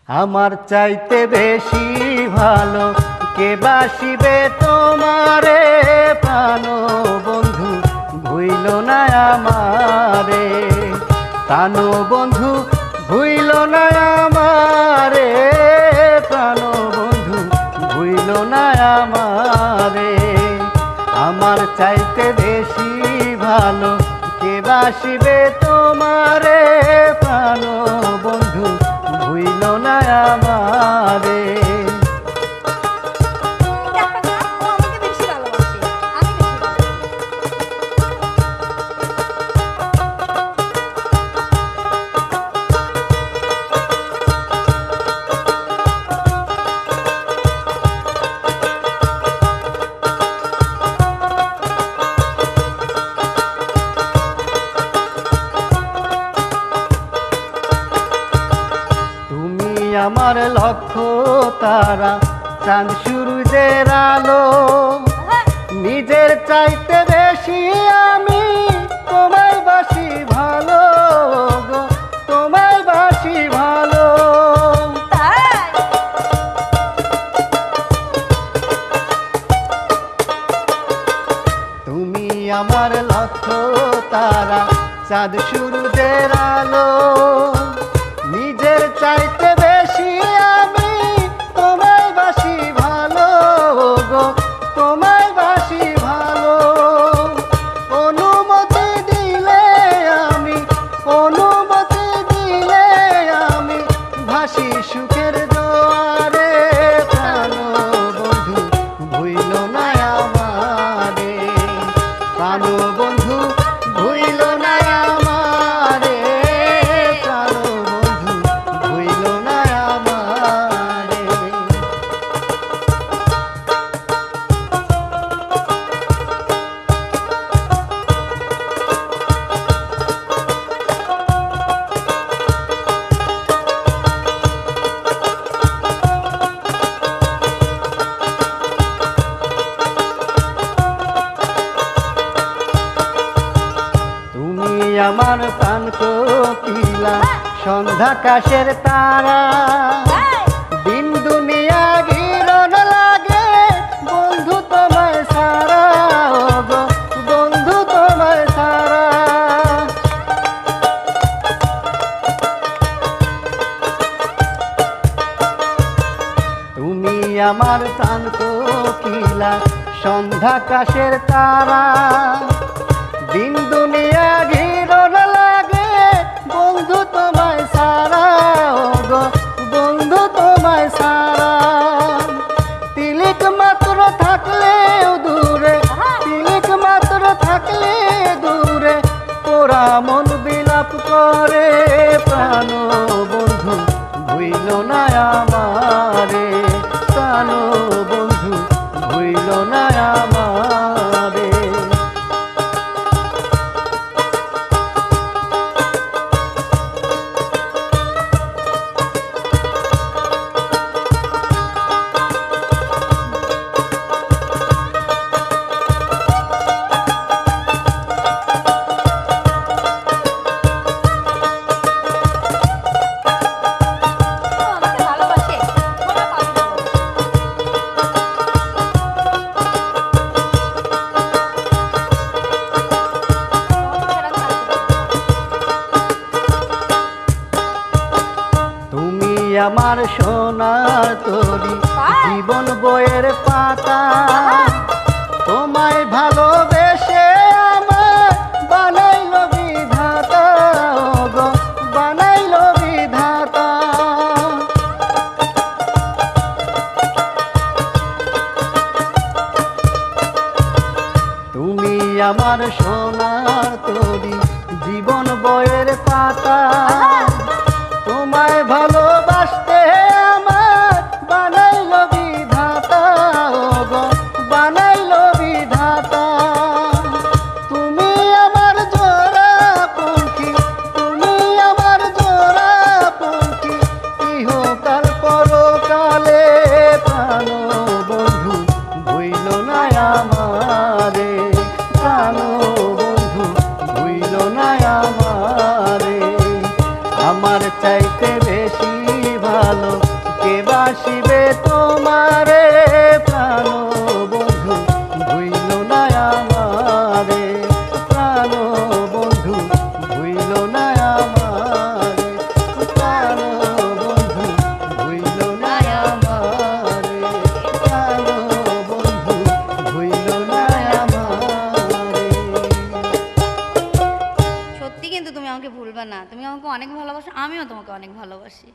আমার চাইতে বেশি ভালো কে বাসিবে তোমারে, প্রাণ বন্ধু ভুইল না আমারে, প্রাণ বন্ধু ভুইল না আমারে, প্রাণ বন্ধু ভুইল না আমারে। আমার চাইতে বেশি ভালো কে বাসিবে তোমারে, প্রাণ বন্ধু ভুইল না আমারে। আমার লক্ষ্য তারা, চাঁদ সূর্যের আলো, নিজের চাইতে বেশি আমি তোমায় বাসি ভালো গো, তোমায় বাসি ভালো। তুমি আমার লক্ষ্য তারা, চাঁদ সূর্যের আলো, নিজের চাইতে বেশি আমি তোমায় বাসি ভালো গো, তোমায় বাসি ভালো। অনুমতি দিলে আমি, অনুমতি দিলে আমি ভাসি সুখের জোয়ারে, প্রাণ বন্ধু ভুইল না আমারে, প্রাণ বন্ধু ভুইল না আমারে, প্রাণ বন্ধু ভুইল না আমারে। আমার প্রাণ কোকিলা, সন্ধ্যাকাশের তারা, দিন দুনিয়া গিরণ লাগে বন্ধু তোমায় সারা গো, বন্ধু তোমায় সারা। তুমি আমার প্রাণ কোকিলা, সন্ধ্যাকাশের তারা, দিন দুনিয়া ঘিরণ লাগে বন্ধু তোমায় সারা গো, বন্ধু তোমায় সারা। তিলিক মাত্র থাকলেও দূরে, তিলিক মাত্র থাকলে দূরে, পোড়া মন বিলাপ করে, প্রাণ বন্ধু ভুইল না আমারে, প্রাণ বন্ধু ভুইল না আমারে। আমার সোনার তরি, জীবন বইয়ের পাতা, তোমায় ভালোবেসে আমার বানাইল বিধাতা গো, বানাইল বিধাতা। তুমি আমার সোনার তরি, জীবন বইয়ের পাতা, তোমায় ভালোবাসতে আমার বানাইল বিধাতা গো, বানাইল বিধাতা। তুমি আমার জোড়া পঙ্খী, তুমি আমার জোড়া পঙ্খী, ইহকাল পরকালে, প্রাণ বন্ধু ভুইল না আমারে, প্রাণ ভালোবাসিবে তোমারে প্রাণ বন্ধু ভুইল না আমারে প্রাণ বন্ধু ভুইল না আমারে প্রাণ বন্ধু ভুইল না আমারে প্রাণ বন্ধু ভুইল না আমারে। সত্যি কিন্তু তুমি আমাকে ভুলবে না, তুমি আমাকে অনেক ভালোবাসো, আমিও তোমাকে অনেক ভালোবাসি।